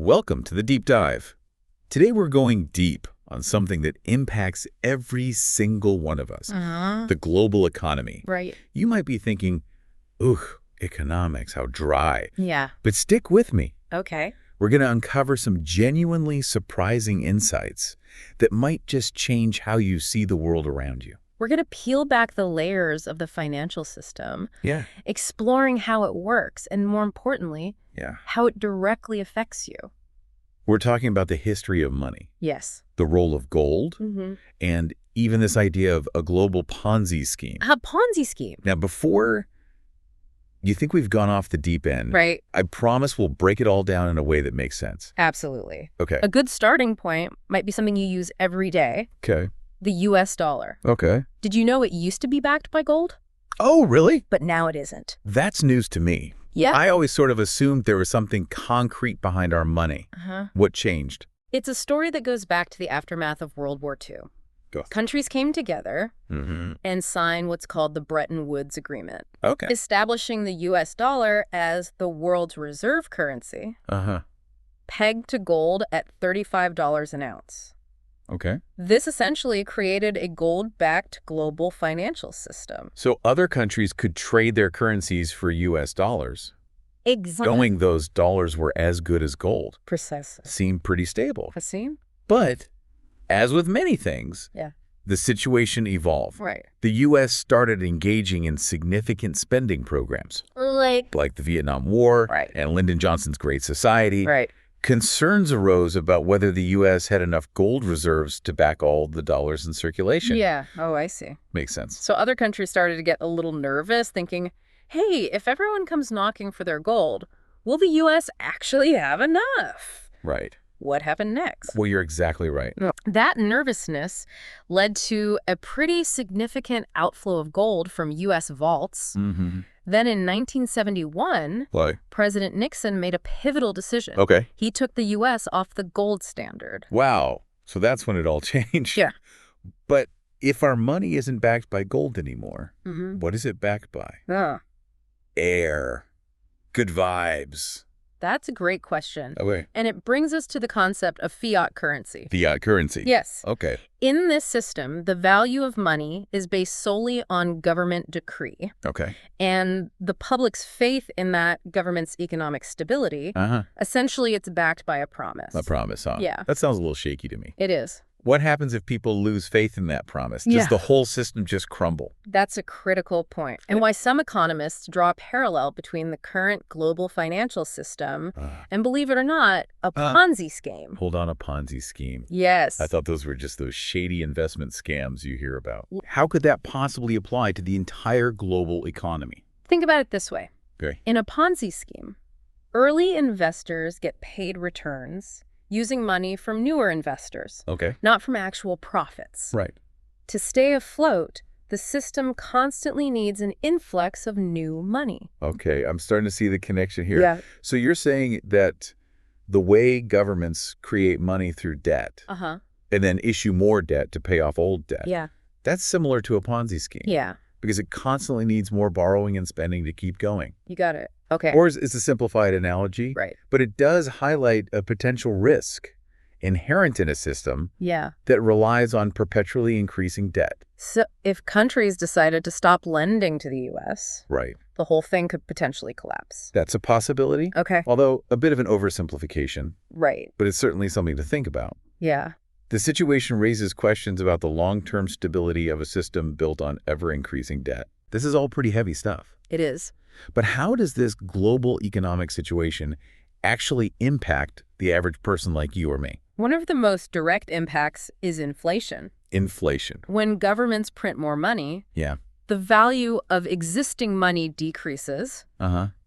Welcome to the Deep Dive. Today we're going deep on something that impacts every single one of us, the global economy. Right. You might be thinking, ugh, economics, how dry. Yeah. But stick with me. Okay. We're going to uncover some genuinely surprising insights that might just change how you see the world around you. We're going to peel back the layers of the financial system, Yeah. exploring how it works, and more importantly, how it directly affects you. We're talking about the history of money, Yes. the role of gold, and even this idea of a global Ponzi scheme. A Ponzi scheme. Now, before you think we've gone off the deep end, Right. I promise we'll break it all down in a way that makes sense. Absolutely. Okay. A good starting point might be something you use every day. Okay. The U.S. dollar. Okay. Did you know it used to be backed by gold? Oh, really? But now it isn't. That's news to me. Yeah. I always sort of assumed there was something concrete behind our money. What changed? It's a story that goes back to the aftermath of World War II. Go. Countries came together and signed what's called the Bretton Woods Agreement, Okay. establishing the U.S. dollar as the world's reserve currency, pegged to gold at $35 an ounce. Okay. This essentially created a gold-backed global financial system. So other countries could trade their currencies for U.S. dollars, Exactly. knowing those dollars were as good as gold. Precisely. Seemed pretty stable. Hasim? But as with many things, the situation evolved. Right. The U.S. started engaging in significant spending programs, like the Vietnam War and Lyndon Johnson's Great Society. Right. Concerns arose about whether the U.S. had enough gold reserves to back all the dollars in circulation. Yeah. Oh, I see. Makes sense. So other countries started to get a little nervous, thinking, hey, if everyone comes knocking for their gold, will the U.S. actually have enough? Right. What happened next? Well, you're exactly right. That nervousness led to a pretty significant outflow of gold from U.S. vaults. Then in 1971, President Nixon made a pivotal decision. Okay. He took the U.S. off the gold standard. Wow. So that's when it all changed. Yeah. But if our money isn't backed by gold anymore, what is it backed by? Air. Good vibes. That's a great question. Okay. And it brings us to the concept of fiat currency. Fiat currency. Yes. Okay. In this system, the value of money is based solely on government decree. Okay. And the public's faith in that government's economic stability, essentially it's backed by a promise. A promise, huh? Yeah. That sounds a little shaky to me. It is. What happens if people lose faith in that promise? Does the whole system just crumble? That's a critical point, and why some economists draw a parallel between the current global financial system and, believe it or not, a Ponzi scheme. Hold on, a Ponzi scheme. Yes. I thought those were just those shady investment scams you hear about. How could that possibly apply to the entire global economy? Think about it this way. Okay. In a Ponzi scheme, early investors get paid returns using money from newer investors, not from actual profits. Right. To stay afloat, the system constantly needs an influx of new money. Okay, I'm starting to see the connection here. Yeah. So you're saying that the way governments create money through debt and then issue more debt to pay off old debt, that's similar to a Ponzi scheme. Yeah. Because it constantly needs more borrowing and spending to keep going. You got it. Okay. Or it's a simplified analogy. Right. But it does highlight a potential risk inherent in a system that relies on perpetually increasing debt. So if countries decided to stop lending to the U.S., the whole thing could potentially collapse. That's a possibility. Okay. Although a bit of an oversimplification. Right. But it's certainly something to think about. Yeah. The situation raises questions about the long-term stability of a system built on ever-increasing debt. This is all pretty heavy stuff. It is. But how does this global economic situation actually impact the average person like you or me? One of the most direct impacts is inflation. Inflation. When governments print more money, the value of existing money decreases,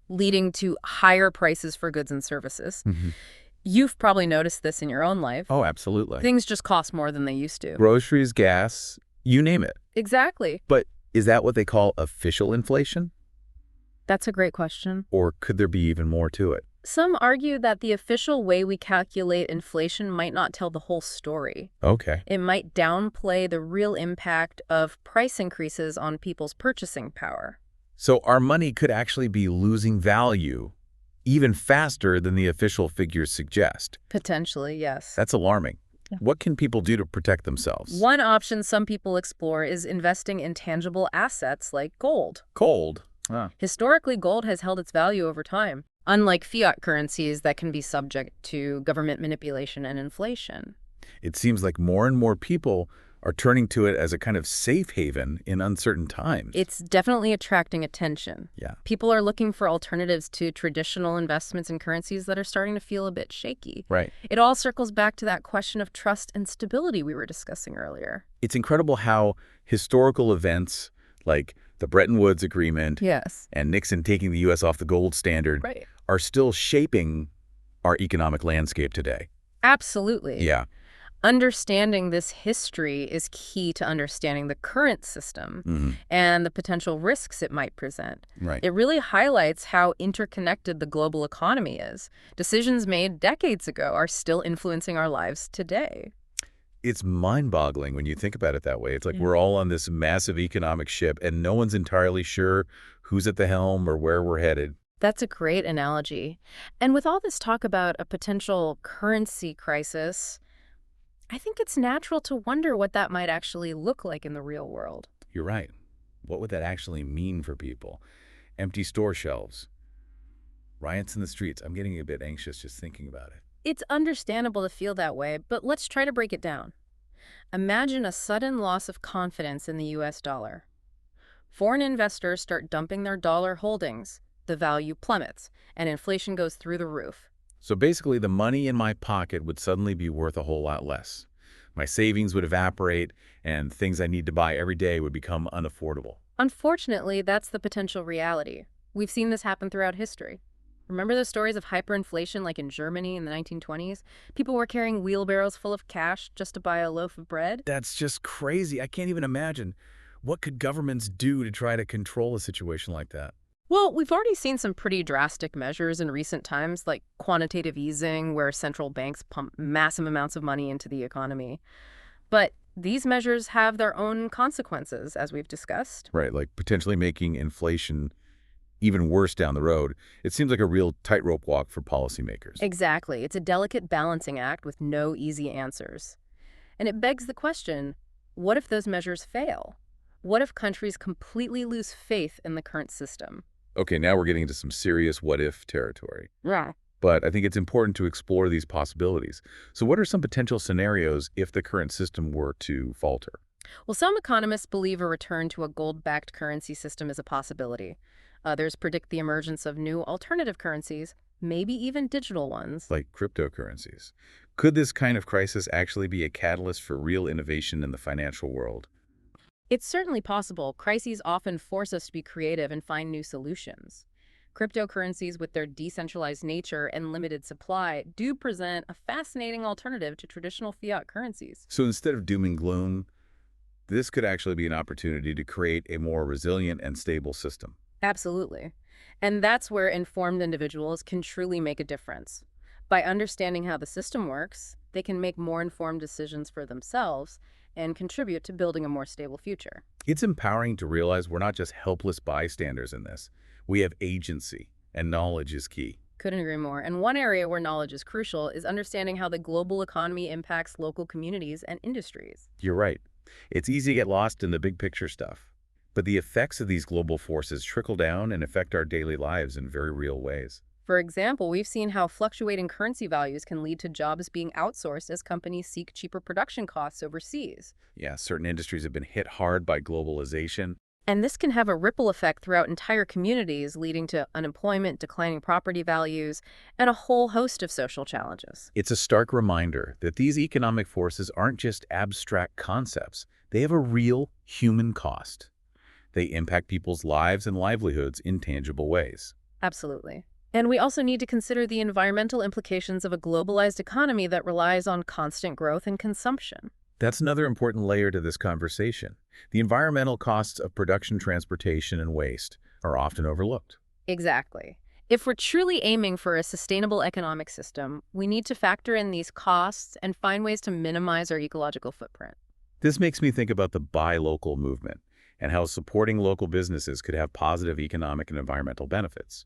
leading to higher prices for goods and services. You've probably noticed this in your own life. Oh, absolutely. Things just cost more than they used to. Groceries, gas, you name it. Exactly. But is that what they call official inflation? That's a great question. Or could there be even more to it? Some argue that the official way we calculate inflation might not tell the whole story. Okay. It might downplay the real impact of price increases on people's purchasing power. So our money could actually be losing value even faster than the official figures suggest. Potentially, yes. That's alarming. Yeah. What can people do to protect themselves? One option some people explore is investing in tangible assets like gold. Gold? Huh. Historically, gold has held its value over time, unlike fiat currencies that can be subject to government manipulation and inflation. It seems like more and more people are turning to it as a kind of safe haven in uncertain times. It's definitely attracting attention. Yeah. People are looking for alternatives to traditional investments in currencies that are starting to feel a bit shaky. Right. It all circles back to that question of trust and stability we were discussing earlier. It's incredible how historical events like the Bretton Woods Agreement and Nixon taking the U.S. off the gold standard are still shaping our economic landscape today. Absolutely. Yeah. Understanding this history is key to understanding the current system and the potential risks it might present. Right. It really highlights how interconnected the global economy is. Decisions made decades ago are still influencing our lives today. It's mind-boggling when you think about it that way. It's like we're all on this massive economic ship, and no one's entirely sure who's at the helm or where we're headed. That's a great analogy. And with all this talk about a potential currency crisis, I think it's natural to wonder what that might actually look like in the real world. You're right. What would that actually mean for people? Empty store shelves, riots in the streets. I'm getting a bit anxious just thinking about it. It's understandable to feel that way, but let's try to break it down. Imagine a sudden loss of confidence in the US dollar. Foreign investors start dumping their dollar holdings, the value plummets, and inflation goes through the roof. So basically, the money in my pocket would suddenly be worth a whole lot less. My savings would evaporate, and things I need to buy every day would become unaffordable. Unfortunately, that's the potential reality. We've seen this happen throughout history. Remember the stories of hyperinflation like in Germany in the 1920s? People were carrying wheelbarrows full of cash just to buy a loaf of bread? That's just crazy. I can't even imagine. What could governments do to try to control a situation like that? Well, we've already seen some pretty drastic measures in recent times, like quantitative easing, where central banks pump massive amounts of money into the economy. But these measures have their own consequences, as we've discussed. Right, like potentially making inflation even worse down the road. It seems like a real tightrope walk for policymakers. Exactly. It's a delicate balancing act with no easy answers. And it begs the question, what if those measures fail? What if countries completely lose faith in the current system? Okay, now we're getting into some serious what-if territory. Yeah. But I think it's important to explore these possibilities. So what are some potential scenarios if the current system were to falter? Well, some economists believe a return to a gold-backed currency system is a possibility. Others predict the emergence of new alternative currencies, maybe even digital ones. Like cryptocurrencies. Could this kind of crisis actually be a catalyst for real innovation in the financial world? It's certainly possible. Crises often force us to be creative and find new solutions. Cryptocurrencies, with their decentralized nature and limited supply, do present a fascinating alternative to traditional fiat currencies. So instead of doom and gloom, this could actually be an opportunity to create a more resilient and stable system. Absolutely. And that's where informed individuals can truly make a difference. By understanding how the system works, they can make more informed decisions for themselves and contribute to building a more stable future. It's empowering to realize we're not just helpless bystanders in this. We have agency, and knowledge is key. Couldn't agree more. And one area where knowledge is crucial is understanding how the global economy impacts local communities and industries. You're right. It's easy to get lost in the big picture stuff. But the effects of these global forces trickle down and affect our daily lives in very real ways. For example, we've seen how fluctuating currency values can lead to jobs being outsourced as companies seek cheaper production costs overseas. Yeah, certain industries have been hit hard by globalization. And this can have a ripple effect throughout entire communities, leading to unemployment, declining property values, and a whole host of social challenges. It's a stark reminder that these economic forces aren't just abstract concepts. They have a real human cost. They impact people's lives and livelihoods in tangible ways. Absolutely. And we also need to consider the environmental implications of a globalized economy that relies on constant growth and consumption. That's another important layer to this conversation. The environmental costs of production, transportation, and waste are often overlooked. Exactly. If we're truly aiming for a sustainable economic system, we need to factor in these costs and find ways to minimize our ecological footprint. This makes me think about the buy local movement and how supporting local businesses could have positive economic and environmental benefits.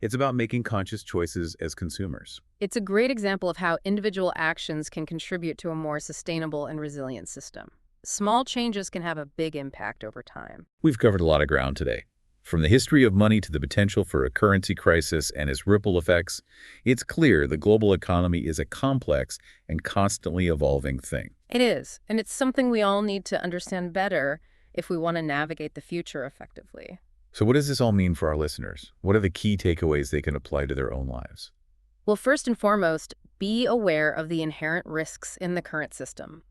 It's about making conscious choices as consumers. It's a great example of how individual actions can contribute to a more sustainable and resilient system. Small changes can have a big impact over time. We've covered a lot of ground today. From the history of money to the potential for a currency crisis and its ripple effects, it's clear the global economy is a complex and constantly evolving thing. It is, and it's something we all need to understand better if we want to navigate the future effectively. So what does this all mean for our listeners? What are the key takeaways they can apply to their own lives? Well, first and foremost, be aware of the inherent risks in the current system.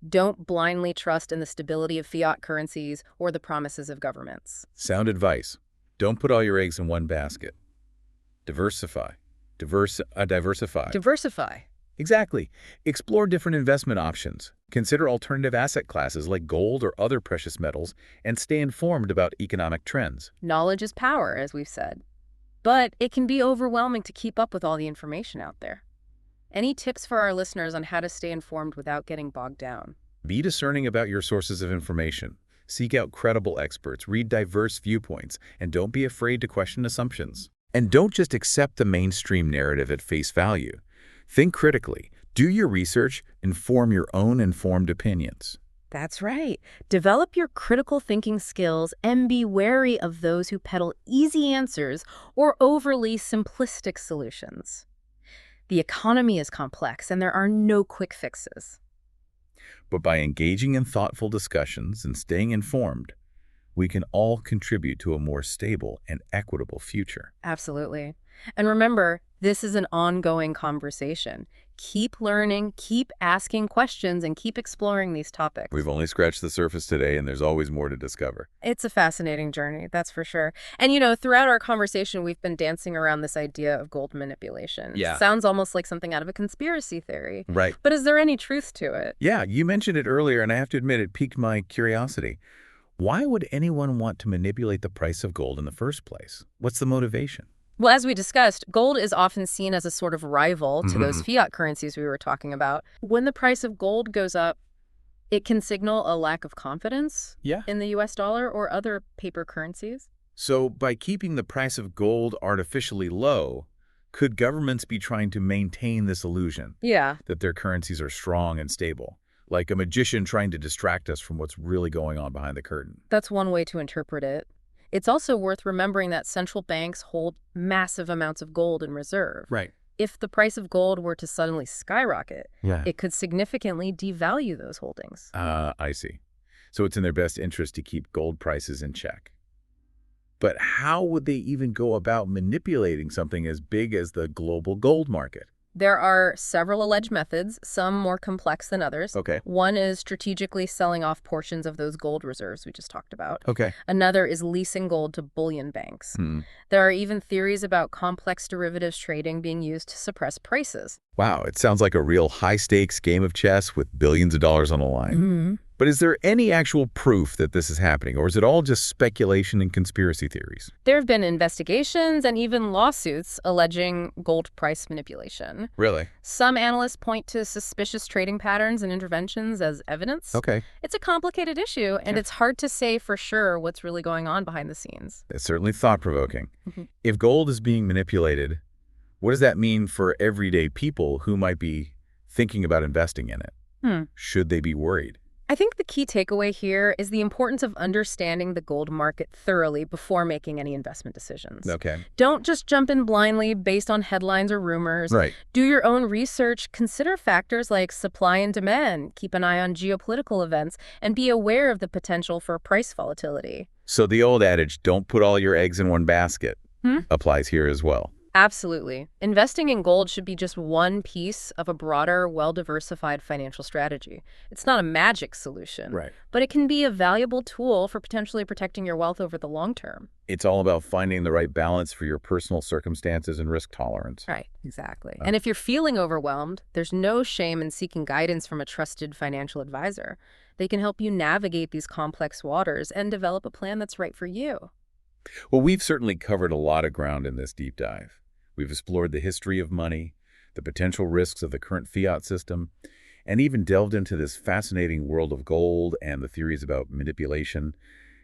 Don't blindly trust in the stability of fiat currencies or the promises of governments. Sound advice. Don't put all your eggs in one basket. Diversify. Diversify. Diversify. Exactly. Explore different investment options. Consider alternative asset classes like gold or other precious metals, and stay informed about economic trends. Knowledge is power, as we've said. But it can be overwhelming to keep up with all the information out there. Any tips for our listeners on how to stay informed without getting bogged down? Be discerning about your sources of information. Seek out credible experts, read diverse viewpoints, and don't be afraid to question assumptions. And don't just accept the mainstream narrative at face value. Think critically. Do your research, inform your own informed opinions. That's right. Develop your critical thinking skills and be wary of those who peddle easy answers or overly simplistic solutions. The economy is complex, and there are no quick fixes. But by engaging in thoughtful discussions and staying informed, we can all contribute to a more stable and equitable future. Absolutely. And remember, this is an ongoing conversation. Keep learning, keep asking questions, and keep exploring these topics. We've only scratched the surface today, and there's always more to discover. It's a fascinating journey, that's for sure. And throughout our conversation, we've been dancing around this idea of gold manipulation. Yeah. Sounds almost like something out of a conspiracy theory. Right. But is there any truth to it? Yeah, you mentioned it earlier, and I have to admit it piqued my curiosity. Why would anyone want to manipulate the price of gold in the first place? What's the motivation? Well, as we discussed, gold is often seen as a sort of rival to those fiat currencies we were talking about. When the price of gold goes up, it can signal a lack of confidence in the U.S. dollar or other paper currencies. So by keeping the price of gold artificially low, could governments be trying to maintain this illusion that their currencies are strong and stable? Like a magician trying to distract us from what's really going on behind the curtain. That's one way to interpret it. It's also worth remembering that central banks hold massive amounts of gold in reserve. Right. If the price of gold were to suddenly skyrocket, it could significantly devalue those holdings. I see. So it's in their best interest to keep gold prices in check. But how would they even go about manipulating something as big as the global gold market? There are several alleged methods, some more complex than others. Okay. One is strategically selling off portions of those gold reserves we just talked about. Okay. Another is leasing gold to bullion banks. There are even theories about complex derivatives trading being used to suppress prices. Wow, it sounds like a real high-stakes game of chess with billions of dollars on the line. But is there any actual proof that this is happening, or is it all just speculation and conspiracy theories? There have been investigations and even lawsuits alleging gold price manipulation. Really? Some analysts point to suspicious trading patterns and interventions as evidence. Okay. It's a complicated issue, and it's hard to say for sure what's really going on behind the scenes. It's certainly thought-provoking. If gold is being manipulated, what does that mean for everyday people who might be thinking about investing in it? Should they be worried? I think the key takeaway here is the importance of understanding the gold market thoroughly before making any investment decisions. Okay. Don't just jump in blindly based on headlines or rumors. Right. Do your own research, consider factors like supply and demand, keep an eye on geopolitical events, and be aware of the potential for price volatility. So the old adage, don't put all your eggs in one basket, applies here as well. Absolutely. Investing in gold should be just one piece of a broader, well-diversified financial strategy. It's not a magic solution, but it can be a valuable tool for potentially protecting your wealth over the long term. It's all about finding the right balance for your personal circumstances and risk tolerance. Right, exactly. And if you're feeling overwhelmed, there's no shame in seeking guidance from a trusted financial advisor. They can help you navigate these complex waters and develop a plan that's right for you. Well, we've certainly covered a lot of ground in this deep dive. We've explored the history of money, the potential risks of the current fiat system, and even delved into this fascinating world of gold and the theories about manipulation.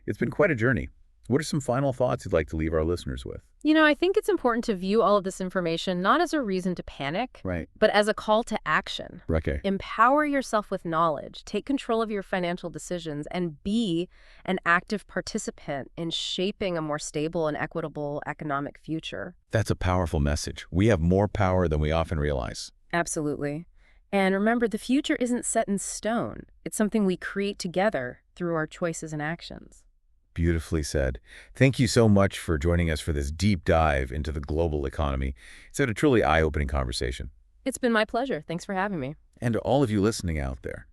It's been quite a journey. What are some final thoughts you'd like to leave our listeners with? I think it's important to view all of this information not as a reason to panic, but as a call to action. Okay. Empower yourself with knowledge, take control of your financial decisions, and be an active participant in shaping a more stable and equitable economic future. That's a powerful message. We have more power than we often realize. Absolutely. And remember, the future isn't set in stone. It's something we create together through our choices and actions. Beautifully said. Thank you so much for joining us for this deep dive into the global economy. It's been a truly eye-opening conversation. It's been my pleasure. Thanks for having me. And to all of you listening out there,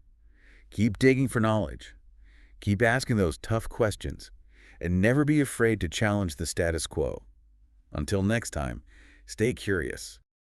keep digging for knowledge. Keep asking those tough questions. And never be afraid to challenge the status quo. Until next time, stay curious.